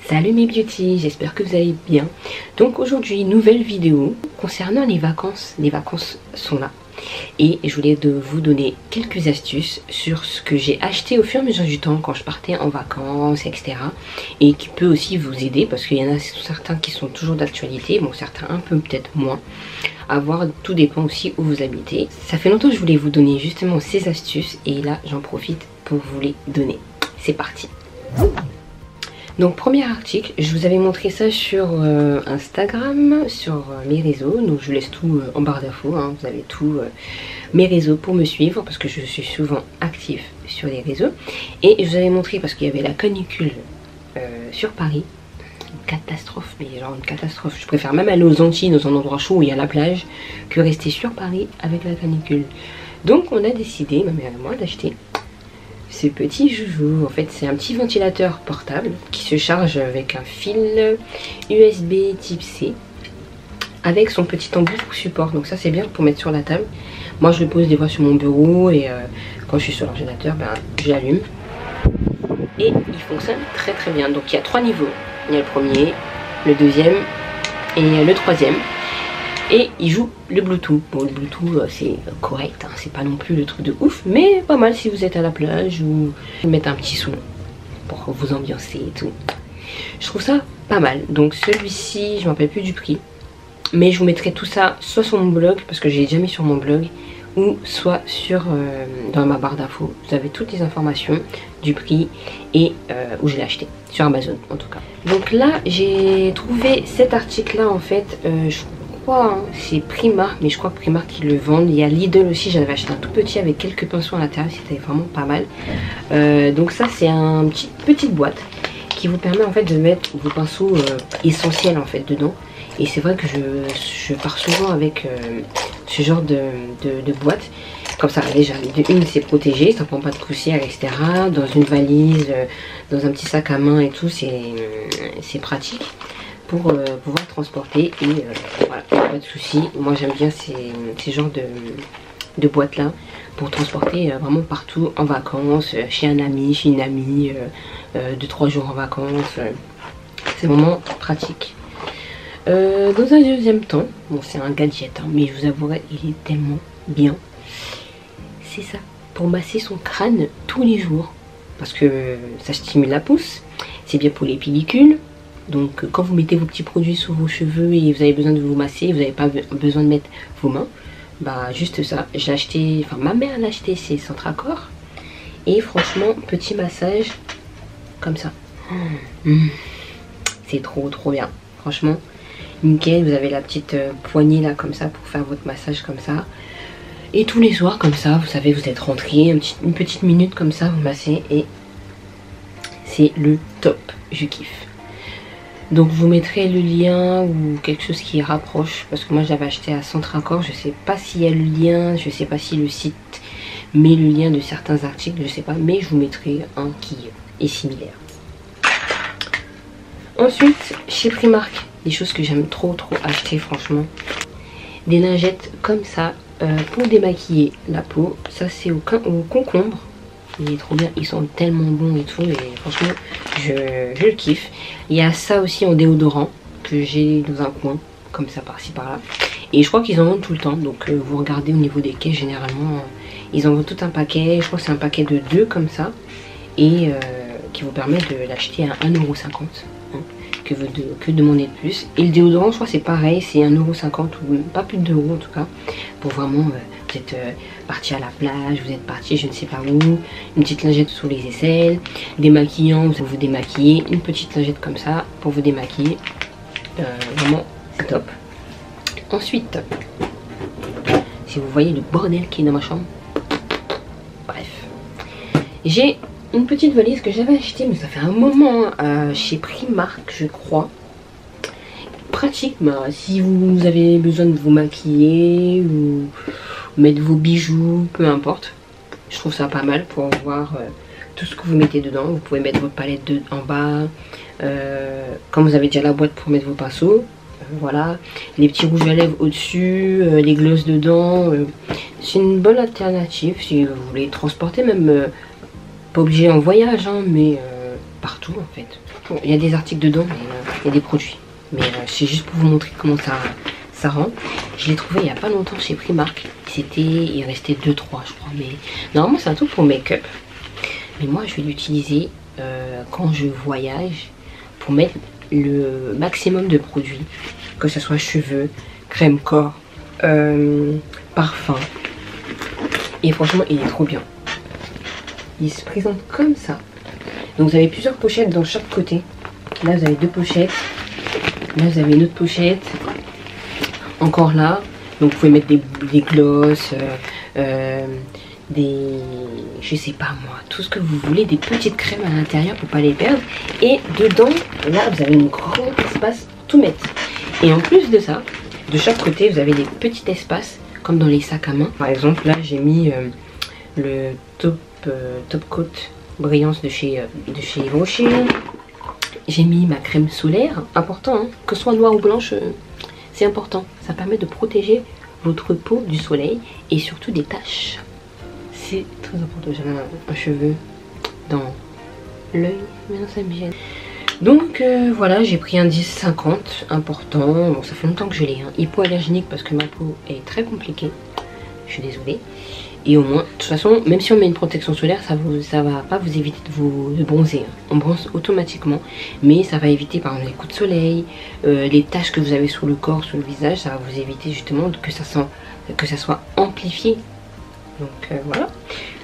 Salut mes beauty, j'espère que vous allez bien. Donc aujourd'hui, nouvelle vidéo concernant les vacances. Les vacances sont là. Et je voulais vous donner quelques astuces sur ce que j'ai acheté au fur et à mesure du temps quand je partais en vacances, etc. Et qui peut aussi vous aider parce qu'il y en a certains qui sont toujours d'actualité, bon certains un peu peut-être moins. À voir, tout dépend aussi où vous habitez. Ça fait longtemps que je voulais vous donner justement ces astuces et là j'en profite pour vous les donner. C'est parti. Donc premier article, je vous avais montré ça sur Instagram, sur mes réseaux, donc je vous laisse tout en barre d'infos, hein. Vous avez tous mes réseaux pour me suivre parce que je suis souvent active sur les réseaux. Et je vous avais montré parce qu'il y avait la canicule sur Paris, une catastrophe, mais genre une catastrophe. Je préfère même aller aux Antilles, dans un endroit chaud où il y a la plage, que rester sur Paris avec la canicule. Donc on a décidé, ma mère et moi, d'acheter ce petit joujou. En fait c'est un petit ventilateur portable qui se charge avec un fil USB type C avec son petit embout pour support, donc ça c'est bien pour mettre sur la table. Moi je le pose des fois sur mon bureau et quand je suis sur l'ordinateur je l'allume et il fonctionne très très bien. Donc il y a 3 niveaux, il y a le premier, le deuxième et le troisième. Et il joue le Bluetooth. Bon, le Bluetooth c'est correct, hein, c'est pas non plus le truc de ouf, mais pas mal si vous êtes à la plage ou mettre un petit son pour vous ambiancer et tout. Je trouve ça pas mal. Donc celui-ci, je me rappelle plus du prix, mais je vous mettrai tout ça soit sur mon blog, parce que je l'ai déjà mis sur mon blog, ou soit sur dans ma barre d'infos. Vous avez toutes les informations du prix et où je l'ai acheté, sur Amazon en tout cas. Donc là, j'ai trouvé cet article là en fait, c'est Primark, mais je crois que Primark qui le vendent. Il y a Lidl aussi, j'avais acheté un tout petit avec quelques pinceaux à l'intérieur, c'était vraiment pas mal. Donc ça c'est une petite boîte qui vous permet en fait de mettre vos pinceaux essentiels en fait dedans. Et c'est vrai que je pars souvent avec ce genre de boîte. Comme ça déjà, de une c'est protégé, ça prend pas de poussière, etc. Dans une valise, dans un petit sac à main et tout, c'est pratique pour pouvoir transporter et voilà, pas de soucis. Moi j'aime bien ces genres de boîtes là pour transporter vraiment partout en vacances, chez un ami, chez une amie, 2-3 jours en vacances, c'est vraiment pratique. Dans un deuxième temps, bon c'est un gadget hein, mais je vous avouerai il est tellement bien, c'est ça, pour masser son crâne tous les jours parce que ça stimule la pousse, c'est bien pour les pellicules. Donc quand vous mettez vos petits produits sur vos cheveux et vous avez besoin de vous masser, vous n'avez pas besoin de mettre vos mains, bah juste ça, j'ai acheté, enfin ma mère l'a acheté, c'est Centracor. Et franchement, petit massage comme ça, c'est trop bien, franchement nickel. Vous avez la petite poignée là comme ça pour faire votre massage comme ça. Et tous les soirs comme ça, vous savez, vous êtes rentré, une petite minute comme ça, vous massez et c'est le top, je kiffe. Donc je vous mettrai le lien ou quelque chose qui rapproche, parce que moi j'avais acheté à Centracor, je sais pas s'il y a le lien, je sais pas si le site met le lien de certains articles, je sais pas, mais je vous mettrai un qui est similaire. Ensuite chez Primark, des choses que j'aime trop acheter franchement, des lingettes comme ça pour démaquiller la peau. Ça c'est au concombre. Il est trop bien, ils sont tellement bons et tout, et franchement je le kiffe. Il y a ça aussi en déodorant que j'ai dans un coin comme ça par-ci par-là, et je crois qu'ils en vendent tout le temps. Donc vous regardez au niveau des quais, généralement ils en vendent tout un paquet. Je crois que c'est un paquet de 2 comme ça, et qui vous permet de l'acheter à 1,50 €, hein, que demander de plus. Et le déodorant je crois c'est pareil, c'est 1,50 € ou pas plus de 2 € en tout cas, pour vraiment vous êtes parti à la plage, vous êtes parti je ne sais pas où, une petite lingette sous les aisselles, démaquillant, vous vous démaquillez, une petite lingette comme ça pour vous démaquiller, vraiment top. Ensuite, si vous voyez le bordel qui est dans ma chambre, bref, j'ai une petite valise que j'avais achetée mais ça fait un moment chez Primark je crois. Pratique, bah, si vous avez besoin de vous maquiller ou mettre vos bijoux, peu importe, je trouve ça pas mal pour voir tout ce que vous mettez dedans. Vous pouvez mettre votre palette en bas, comme vous avez déjà la boîte pour mettre vos pinceaux, voilà, les petits rouges à lèvres au dessus, les glosses dedans, c'est une bonne alternative si vous voulez transporter, même pas obligé en voyage hein, mais partout en fait. Bon, il y a des articles dedans, mais il y a des produits. Mais c'est juste pour vous montrer comment ça rend. Je l'ai trouvé il n'y a pas longtemps chez Primark. Il restait 2-3 je crois. Mais normalement c'est un truc pour make-up. Mais moi je vais l'utiliser quand je voyage pour mettre le maximum de produits. Que ce soit cheveux, crème corps, parfum. Et franchement il est trop bien. Il se présente comme ça. Donc vous avez plusieurs pochettes dans chaque côté. Là vous avez 2 pochettes. Là vous avez une autre pochette. Encore là. Donc vous pouvez mettre des glosses, je sais pas moi, tout ce que vous voulez, des petites crèmes à l'intérieur pour pas les perdre. Et dedans, là vous avez une grande espace pour tout mettre. Et en plus de ça, de chaque côté vous avez des petits espaces comme dans les sacs à main. Par exemple là j'ai mis le top coat brillance de chez Yves Rocher. J'ai mis ma crème solaire, important hein, que ce soit noire ou blanche, c'est important. Ça permet de protéger votre peau du soleil et surtout des taches. C'est très important. J'ai un cheveu dans l'œil, maintenant ça me gêne. Donc voilà, j'ai pris un 10-50, important. Bon, ça fait longtemps que je l'ai. Hein. Hypoallergénique parce que ma peau est très compliquée. Je suis désolée. Et au moins, de toute façon, même si on met une protection solaire, ça va pas vous éviter de bronzer. Hein. On bronze automatiquement, mais ça va éviter par exemple les coups de soleil, les taches que vous avez sur le corps, sur le visage. Ça va vous éviter justement que ça soit amplifié. Donc voilà,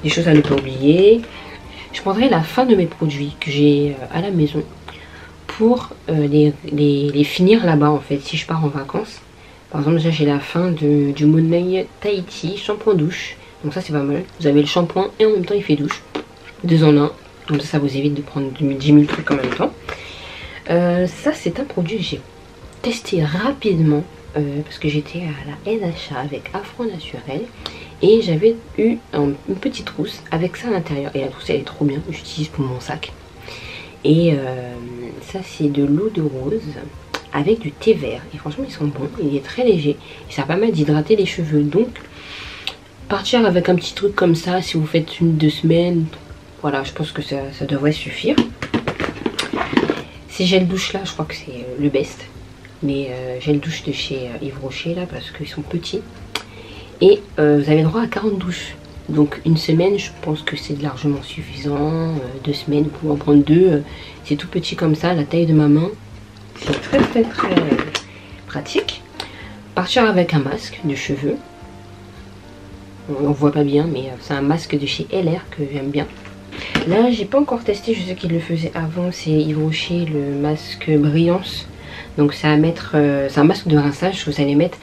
des choses à ne pas oublier. Je prendrai la fin de mes produits que j'ai à la maison pour les finir là-bas en fait, si je pars en vacances. Par exemple, là j'ai la fin du Monei Tahiti shampoing douche. Donc ça c'est pas mal. Vous avez le shampoing et en même temps il fait douche. 2 en 1. Donc ça vous évite de prendre 10 000 trucs en même temps. Ça c'est un produit que j'ai testé rapidement. Parce que j'étais à la NHA avec Afro Naturel. Et j'avais eu une petite trousse avec ça à l'intérieur. Et la trousse elle est trop bien. J'utilise pour mon sac. Et ça c'est de l'eau de rose avec du thé vert. Et franchement ils sont bons. Il est très léger. Et ça permet d'hydrater les cheveux. Donc partir avec un petit truc comme ça, si vous faites 1-2 semaines, voilà, je pense que ça devrait suffire. Ces gels douche là, je crois que c'est le best. Les gels douche de chez Yves Rocher là, parce qu'ils sont petits. Et vous avez droit à 40 douches. Donc une semaine, je pense que c'est largement suffisant. 2 semaines, vous pouvez en prendre 2. C'est tout petit comme ça, la taille de ma main. C'est très très très pratique. Partir avec un masque de cheveux. On voit pas bien, mais c'est un masque de chez LR que j'aime bien. Là j'ai pas encore testé, je sais qu'il le faisait avant, c'est Yves Rocher, le masque brillance. Donc c'est à mettre, c'est un masque de rinçage que vous allez mettre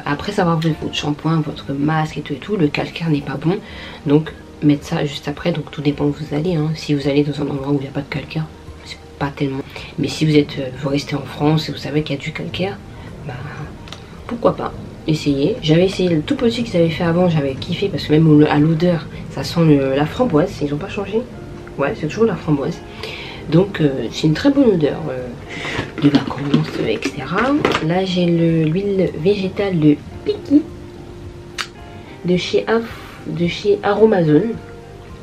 après avoir vu votre shampoing, votre masque et tout. Le calcaire n'est pas bon, donc mettre ça juste après. Donc tout dépend où vous allez, hein. Si vous allez dans un endroit où il n'y a pas de calcaire, c'est pas tellement. Mais si vous restez en France et vous savez qu'il y a du calcaire, bah pourquoi pas. Essayez. J'avais essayé le tout petit qu'ils avaient fait avant, j'avais kiffé parce que même à l'odeur ça sent la framboise, ils n'ont pas changé. Ouais, c'est toujours la framboise. Donc c'est une très bonne odeur de vacances, etc. Là j'ai l'huile végétale de Piki de chez Aromazone.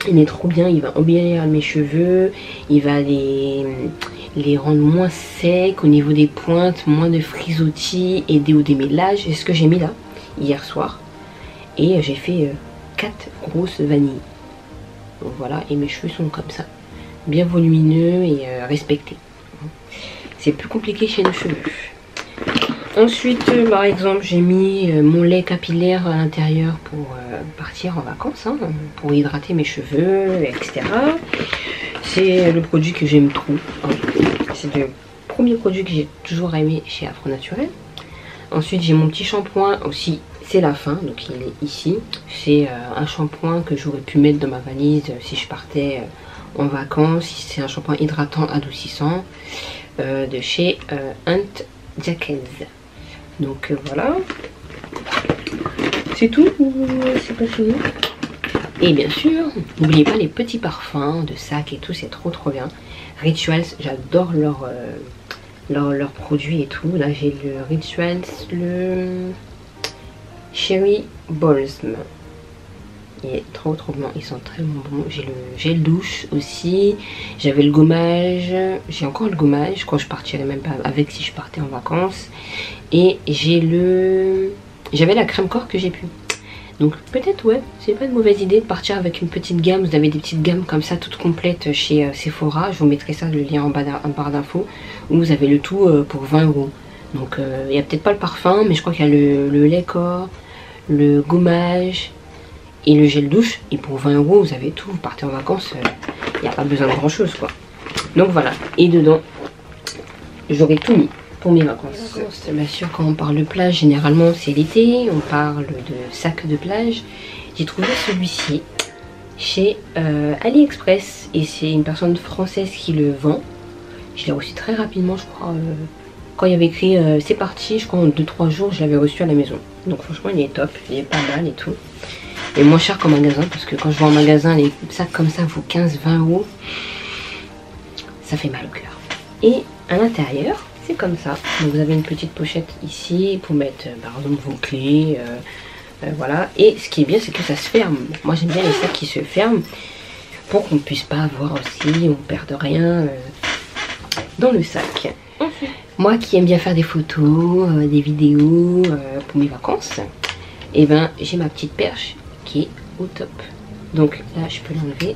Il est trop bien, il va embellir mes cheveux, il va les rendre moins secs au niveau des pointes, moins de frisottis, aider au démêlage. C'est ce que j'ai mis là hier soir. Et j'ai fait 4 grosses vanilles. Donc voilà, et mes cheveux sont comme ça. Bien volumineux et respectés. C'est plus compliqué chez nos cheveux. Ensuite, par exemple, j'ai mis mon lait capillaire à l'intérieur pour partir en vacances, hein, pour hydrater mes cheveux, etc. C'est le produit que j'aime trop. Hein. C'est le premier produit que j'ai toujours aimé chez Afro Naturel. Ensuite, j'ai mon petit shampoing aussi. C'est la fin, donc il est ici. C'est un shampoing que j'aurais pu mettre dans ma valise si je partais en vacances. C'est un shampoing hydratant adoucissant de chez Aunt Jacques. Donc voilà. C'est tout ou c'est pas fini? Et bien sûr, n'oubliez pas les petits parfums de sac et tout, c'est trop bien. Rituals, j'adore leurs produits et tout. Là j'ai le Rituals, le Cherry Balsam. Il est trop bon, ils sont très bon. J'ai le gel douche aussi, j'avais le gommage, j'ai encore le gommage, quand je partirais même pas avec si je partais en vacances. Et j'avais la crème corps que j'ai pu. Donc peut-être ouais, c'est pas une mauvaise idée de partir avec une petite gamme. Vous avez des petites gammes comme ça toutes complètes chez Sephora. Je vous mettrai ça, le lien en barre d'infos, où vous avez le tout pour 20 €. Donc il n'y a peut-être pas le parfum, mais je crois qu'il y a le lait corps, le gommage et le gel douche. Et pour 20 € vous avez tout, vous partez en vacances, il n'y a pas besoin de grand chose quoi. Donc voilà, et dedans j'aurais tout mis pour mes vacances. Bien sûr, quand on parle de plage, généralement c'est l'été, on parle de sac de plage. J'ai trouvé celui-ci chez AliExpress et c'est une personne française qui le vend. Je l'ai reçu très rapidement, je crois, quand il y avait écrit c'est parti, je crois en 2-3 jours je l'avais reçu à la maison. Donc franchement il est top, il est pas mal et tout. Et moins cher qu'en magasin, parce que quand je vois en magasin les sacs comme ça vaut 15-20 €, ça fait mal au cœur. Et à l'intérieur, c'est comme ça. Donc vous avez une petite pochette ici pour mettre par exemple vos clés, voilà. Et ce qui est bien, c'est que ça se ferme. Moi j'aime bien les sacs qui se ferment pour qu'on ne puisse pas voir aussi, on perde rien dans le sac. Moi qui aime bien faire des photos, des vidéos pour mes vacances, et ben j'ai ma petite perche qui est au top. Donc là je peux l'enlever.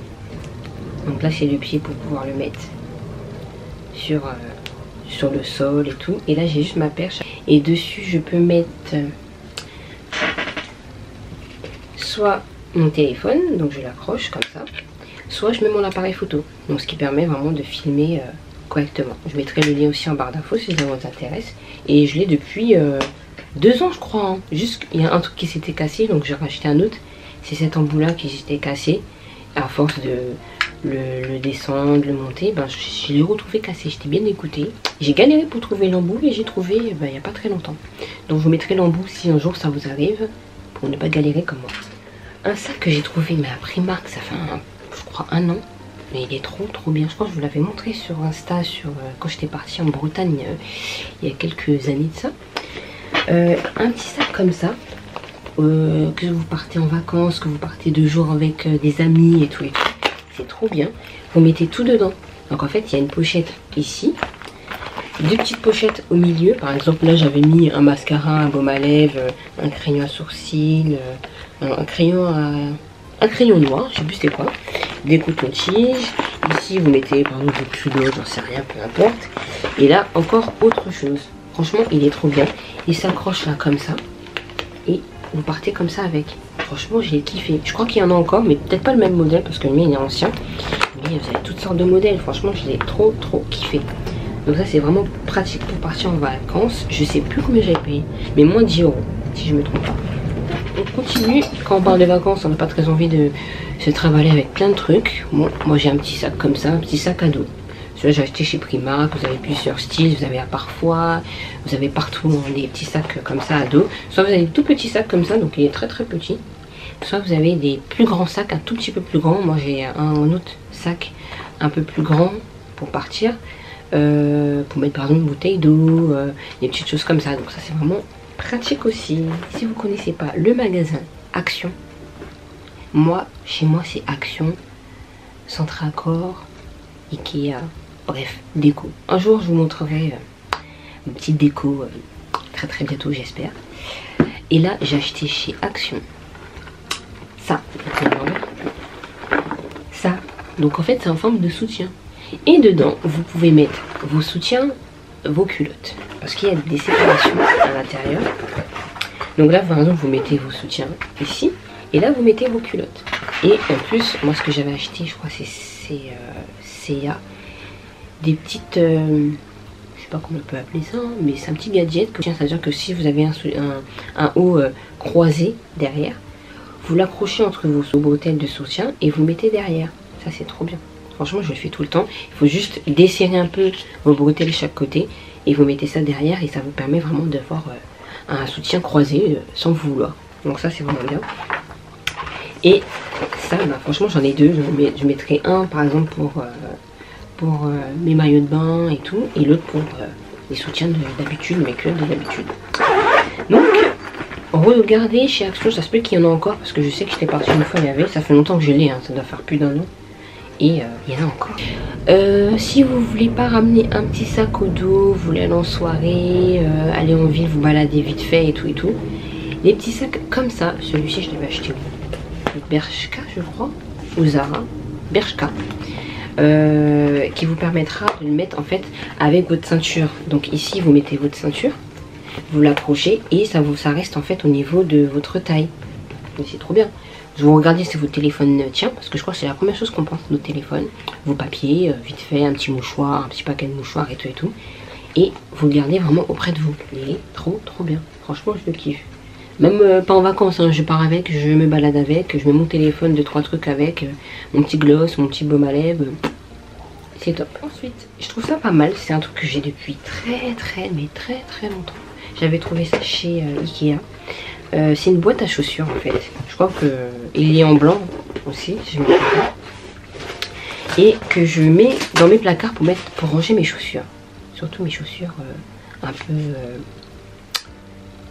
Donc là c'est le pied pour pouvoir le mettre sur le sol et tout. Et là j'ai juste ma perche. Et dessus je peux mettre soit mon téléphone, donc je l'accroche comme ça, soit je mets mon appareil photo. Donc ce qui permet vraiment de filmer correctement. Je mettrai le lien aussi en barre d'infos si ça vous intéresse. Et je l'ai depuis 2 ans je crois. Hein. Juste il y a un truc qui s'était cassé, donc j'ai racheté un autre. C'est cet embout là qui s'était cassé. À force de le descendre, le monter, ben, je l'ai retrouvé cassé. J'étais bien dégoûtée. J'ai galéré pour trouver l'embout et j'ai trouvé ben, il n'y a pas très longtemps. Donc je vous mettrai l'embout si un jour ça vous arrive, pour ne pas galérer comme moi. Un sac que j'ai trouvé mais à Primark, ça fait je crois 1 an. Mais il est trop bien. Je crois que je vous l'avais montré sur Insta quand j'étais partie en Bretagne il y a quelques années de ça. Un petit sac comme ça. Que vous partez en vacances, que vous partez 2 jours avec des amis et tout. C'est trop bien. Vous mettez tout dedans. Donc en fait il y a une pochette ici, 2 petites pochettes au milieu. Par exemple là j'avais mis un mascara, un baume à lèvres, un crayon à sourcils, un crayon noir, je sais plus c'était quoi, des cotons-tiges. Ici vous mettez par exemple des culottes, j'en sais rien, peu importe. Et là encore autre chose. Franchement il est trop bien. Il s'accroche là comme ça et vous partez comme ça avec. Franchement j'ai kiffé. Je crois qu'il y en a encore, mais peut-être pas le même modèle parce que le mien il est ancien. Mais vous avez toutes sortes de modèles. Franchement je l'ai trop kiffé. Donc ça c'est vraiment pratique pour partir en vacances. Je sais plus combien j'avais payé, mais moins 10 € si je me trompe pas. On continue. Quand on parle de vacances on n'a pas très envie de se travailler avec plein de trucs. Bon, moi j'ai un petit sac comme ça, un petit sac à dos. Celui-là j'ai acheté chez Primark. Vous avez plusieurs styles, vous avez à Parfois, vous avez partout des petits sacs comme ça à dos. Soit vous avez des tout petits sacs comme ça, donc il est très petit. Soit vous avez des plus grands sacs, un tout petit peu plus grand. Moi j'ai un autre sac un peu plus grand pour partir, pour mettre par exemple une bouteille d'eau, des petites choses comme ça. Donc ça c'est vraiment pratique aussi. Si vous connaissez pas le magasin Action, chez moi c'est Action, Centre Accor, Ikea, bref, déco. Un jour je vous montrerai une petite déco très bientôt j'espère. Et là j'ai acheté chez Action ça. Donc en fait c'est en forme de soutien. Et dedans vous pouvez mettre vos soutiens, vos culottes. Parce qu'il y a des séparations à l'intérieur. Donc là par exemple vous mettez vos soutiens ici. Et là vous mettez vos culottes. Et en plus moi ce que j'avais acheté, je crois c'est CA, des petites... je sais pas comment on peut appeler ça, hein, mais c'est un petit gadget. C'est-à-dire que si vous avez un haut croisé derrière, vous l'accrochez entre vos bretelles de soutien et vous le mettez derrière. Ça c'est trop bien. Franchement je le fais tout le temps. Il faut juste desserrer un peu vos bretelles de chaque côté et vous mettez ça derrière et ça vous permet vraiment d'avoir un soutien croisé sans vous vouloir. Donc ça c'est vraiment bien. Et ça bah, franchement j'en ai 2. Je mettrai un par exemple pour mes maillots de bain et tout, et l'autre pour les soutiens d'habitude, mes culottes de d'habitude. Donc regardez chez Action, ça se peut qu'il y en a encore parce que je sais que j'étais partie une fois, il y avait, ça fait longtemps que je l'ai, hein, ça doit faire plus d'un an. Et il y en a encore. Si vous voulez pas ramener un petit sac au dos, vous voulez aller en soirée, aller en ville, vous balader vite fait et tout, les petits sacs comme ça, celui-ci je l'avais acheté où? Bershka je crois, ou Zara, Bershka, qui vous permettra de le mettre en fait avec votre ceinture. Donc ici vous mettez votre ceinture, vous l'accrochez et ça reste en fait au niveau de votre taille. C'est trop bien. Je vous regardez si votre téléphone tient, parce que je crois que c'est la première chose qu'on pense, notre téléphone, vos papiers, vite fait, un petit mouchoir, un petit paquet de mouchoirs et tout. Et vous le gardez vraiment auprès de vous. Il est trop bien. Franchement, je le kiffe. Même pas en vacances, hein, je pars avec, je me balade avec, je mets mon téléphone, 2-3 trucs avec, mon petit gloss, mon petit baume à lèvres. C'est top. Ensuite, je trouve ça pas mal. C'est un truc que j'ai depuis très longtemps. J'avais trouvé ça chez Ikea. C'est une boîte à chaussures en fait. Je crois qu'il est en blanc aussi, si je me trompe pas. Et que je mets dans mes placards pour ranger mes chaussures. Surtout mes chaussures un peu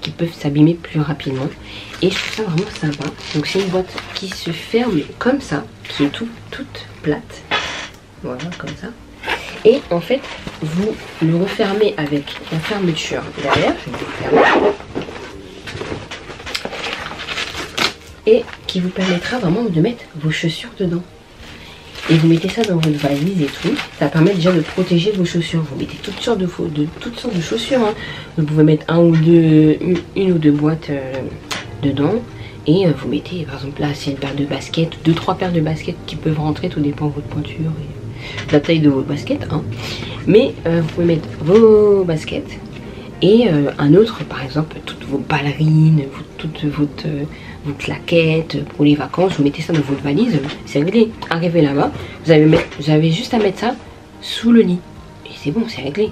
qui peuvent s'abîmer plus rapidement. Et je trouve ça vraiment sympa. Donc c'est une boîte qui se ferme comme ça, qui est toute plate. Voilà, comme ça. Et en fait, vous le refermez avec la fermeture derrière. Je vais le refermer. Et qui vous permettra vraiment de mettre vos chaussures dedans. Et vous mettez ça dans votre valise et tout. Ça permet déjà de protéger vos chaussures. Vous mettez toutes sortes de chaussures. Hein. Vous pouvez mettre une ou deux boîtes dedans. Et vous mettez, par exemple là, c'est une paire de baskets, 2-3 paires de baskets qui peuvent rentrer. Tout dépend de votre pointure et de la taille de votre basket. Hein. Mais vous pouvez mettre vos baskets. Et un autre, par exemple, toutes vos ballerines, toutes vos claquettes pour les vacances, vous mettez ça dans votre valise, c'est réglé. Arrivez là-bas, vous avez juste à mettre ça sous le lit. Et c'est bon, c'est réglé.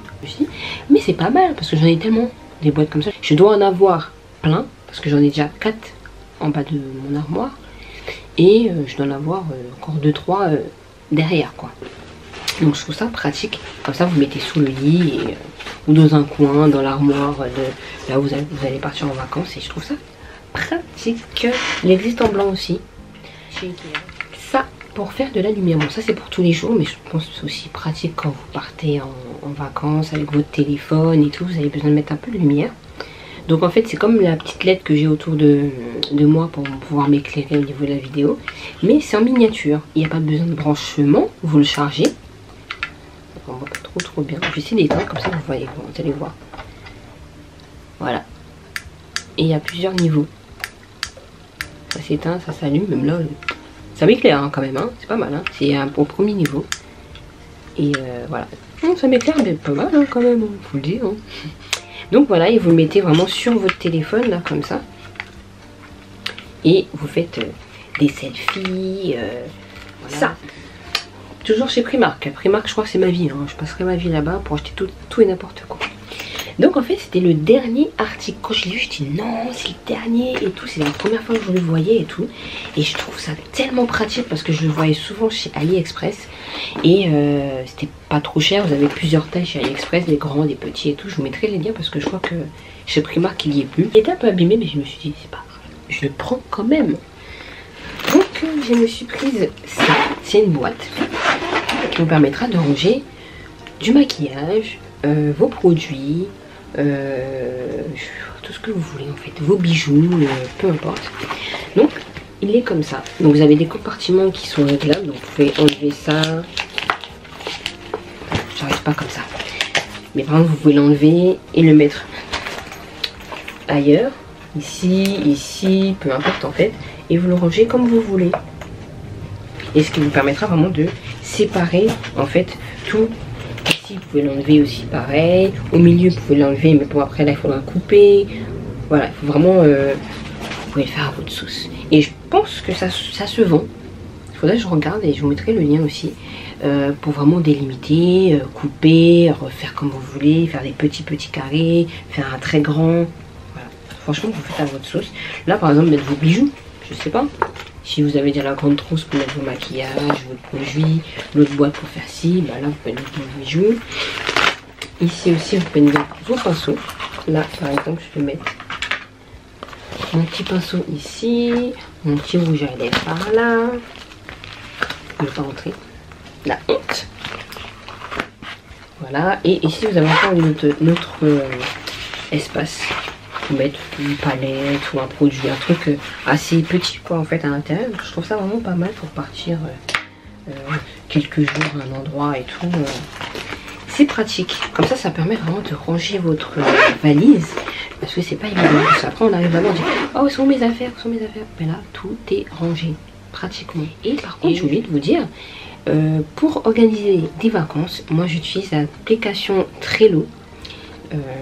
Mais c'est pas mal, parce que j'en ai tellement des boîtes comme ça. Je dois en avoir plein, parce que j'en ai déjà 4 en bas de mon armoire. Et je dois en avoir encore 2-3 derrière, quoi. Donc je trouve ça pratique. Comme ça, vous mettez sous le lit ou dans un coin, dans l'armoire, là où vous allez partir en vacances. Et je trouve ça pratique. Il existe en blanc aussi. Ça, pour faire de la lumière. Bon, ça c'est pour tous les jours, mais je pense que c'est aussi pratique quand vous partez en vacances avec votre téléphone et tout. Vous avez besoin de mettre un peu de lumière. Donc en fait, c'est comme la petite LED que j'ai autour de moi pour pouvoir m'éclairer au niveau de la vidéo. Mais c'est en miniature. Il n'y a pas besoin de branchement. Vous le chargez. On voit pas trop bien. Je vais essayer d'éteindre comme ça vous allez voir. Voilà. Et il y a plusieurs niveaux. Ça s'éteint, ça s'allume, même là ça m'éclaire hein, quand même, hein. C'est pas mal, hein. C'est au premier niveau. Et voilà. Ça m'éclaire mais pas mal hein, quand même, faut le dire. Hein. Donc voilà, et vous le mettez vraiment sur votre téléphone là comme ça. Et vous faites des selfies. Voilà. Ça. Toujours chez Primark. Primark, je crois que c'est ma vie. Hein. Je passerai ma vie là-bas pour acheter tout et n'importe quoi. Donc en fait, c'était le dernier article. Quand je l'ai vu, je dis non, c'est le dernier et tout. C'est la première fois que je le voyais et tout. Et je trouve ça tellement pratique parce que je le voyais souvent chez AliExpress. Et c'était pas trop cher. Vous avez plusieurs tailles chez AliExpress, des grands, des petits et tout. Je vous mettrai les liens parce que je crois que chez Primark, il y est plus. Il était un peu abîmé, mais je me suis dit, c'est pas grave. Je le prends quand même. Donc je me suis prise ça. C'est une boîte qui vous permettra de ranger du maquillage, vos produits, tout ce que vous voulez en fait, vos bijoux, peu importe. Donc il est comme ça. Donc vous avez des compartiments qui sont réglables. Donc vous pouvez enlever ça. J'arrive pas comme ça. Mais par exemple vous pouvez l'enlever et le mettre ailleurs. Ici, peu importe en fait. Et vous le rangez comme vous voulez. Et ce qui vous permettra vraiment de séparer en fait tout. Ici vous pouvez l'enlever aussi pareil. Au milieu vous pouvez l'enlever, mais pour après là il faudra couper. Voilà, il faut vraiment vous pouvez le faire à votre sauce. Et je pense que ça se vend. Il faudrait que je regarde et je vous mettrai le lien aussi. Pour vraiment délimiter, couper, refaire comme vous voulez, faire des petits carrés, faire un très grand. Voilà. Franchement vous faites à votre sauce. Là par exemple mettre vos bijoux, je sais pas. Si vous avez déjà la grande trousse pour mettre vos maquillages, votre produit, l'autre boîte pour faire ci, bah là vous pouvez mettre vos bijoux. Ici aussi vous pouvez mettre vos pinceaux. Là par exemple je peux mettre mon petit pinceau ici, mon petit rouge à lèvres par là. Je ne vais pas rentrer. La honte. Voilà, et ici vous avez encore notre espace pour mettre une palette ou un produit, un truc assez petit quoi en fait à l'intérieur. Je trouve ça vraiment pas mal pour partir quelques jours à un endroit et tout. C'est pratique, comme ça permet vraiment de ranger votre valise, parce que c'est pas évident. Après on arrive vraiment à dire oh où sont mes affaires, où sont mes affaires, mais là tout est rangé pratiquement. Et par contre j'ai oublié de vous dire, pour organiser des vacances, moi j'utilise l'application Trello.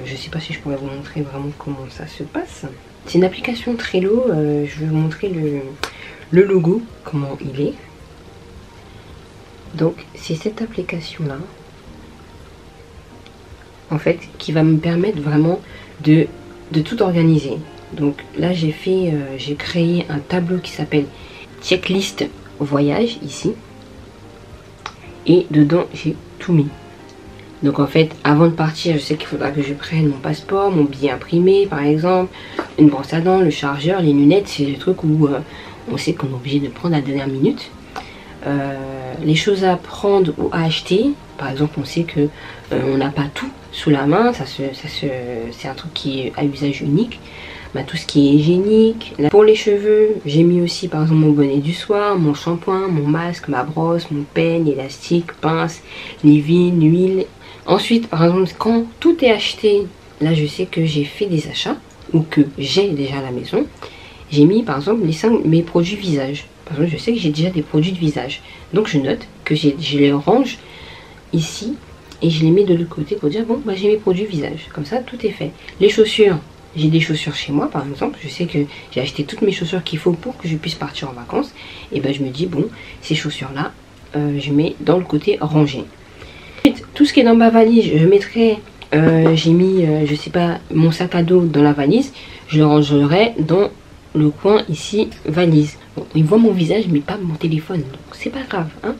Je sais pas si je pourrais vous montrer vraiment comment ça se passe. C'est une application Trello, je vais vous montrer le logo, comment il est. Donc c'est cette application là en fait qui va me permettre vraiment de tout organiser. Donc là j'ai créé un tableau qui s'appelle checklist voyage ici, et dedans j'ai tout mis. Donc en fait avant de partir je sais qu'il faudra que je prenne mon passeport, mon billet imprimé par exemple, une brosse à dents, le chargeur, les lunettes. C'est des trucs où on sait qu'on est obligé de prendre à la dernière minute. Les choses à prendre ou à acheter, par exemple on sait que on n'a pas tout sous la main, c'est un truc qui est à usage unique. Bah, tout ce qui est hygiénique. Là, pour les cheveux, j'ai mis aussi par exemple mon bonnet du soir, mon shampoing, mon masque, ma brosse, mon peigne, élastique, pince, Livine, huile. Ensuite par exemple quand tout est acheté, là je sais que j'ai fait des achats ou que j'ai déjà à la maison. J'ai mis par exemple mes produits visage. Par exemple je sais que j'ai déjà des produits de visage, donc je note que je les range ici et je les mets de l'autre côté pour dire bon bah j'ai mes produits visage, comme ça tout est fait. Les chaussures, j'ai des chaussures chez moi par exemple, je sais que j'ai acheté toutes mes chaussures qu'il faut pour que je puisse partir en vacances, et ben je me dis bon ces chaussures là je mets dans le côté rangé. Ensuite tout ce qui est dans ma valise je mettrai, j'ai mis je sais pas mon sac à dos dans la valise, je le rangerai dans le coin ici valise. Bon, ils voient mon visage mais pas mon téléphone, donc c'est pas grave hein.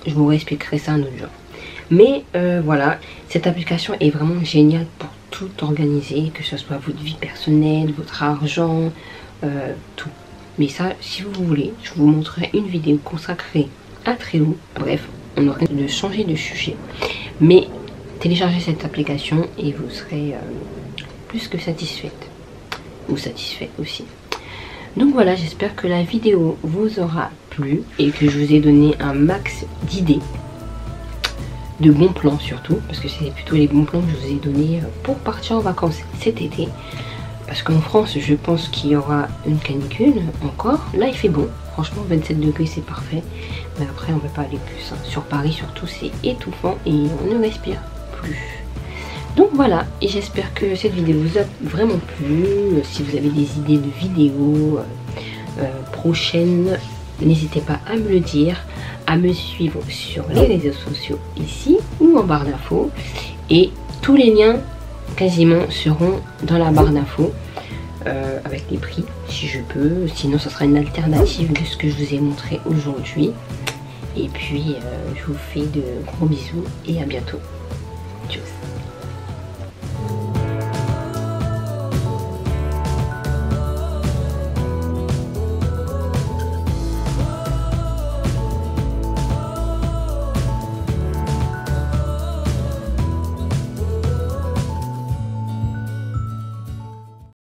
Je vous expliquerai ça un autre jour. Mais voilà, cette application est vraiment géniale pour tout organiser, que ce soit votre vie personnelle, votre argent, tout. Mais ça, si vous voulez, je vous montrerai une vidéo consacrée à Trello. Bref, on aurait de changer de sujet. Mais téléchargez cette application et vous serez plus que satisfaite. Ou satisfait aussi. Donc voilà, j'espère que la vidéo vous aura plu et que je vous ai donné un max d'idées, de bons plans surtout, parce que c'est plutôt les bons plans que je vous ai donnés pour partir en vacances cet été. Parce qu'en France, je pense qu'il y aura une canicule encore. Là, il fait bon. Franchement, 27 degrés, c'est parfait. Mais après, on ne va pas aller plus. Hein. Sur Paris, surtout, c'est étouffant et on ne respire plus. Donc voilà, et j'espère que cette vidéo vous a vraiment plu. Si vous avez des idées de vidéos prochaines, n'hésitez pas à me le dire, à me suivre sur les réseaux sociaux ici ou en barre d'infos. Et tous les liens quasiment seront dans la barre d'infos avec les prix si je peux. Sinon, ça sera une alternative de ce que je vous ai montré aujourd'hui. Et puis, je vous fais de gros bisous et à bientôt. Tchuss.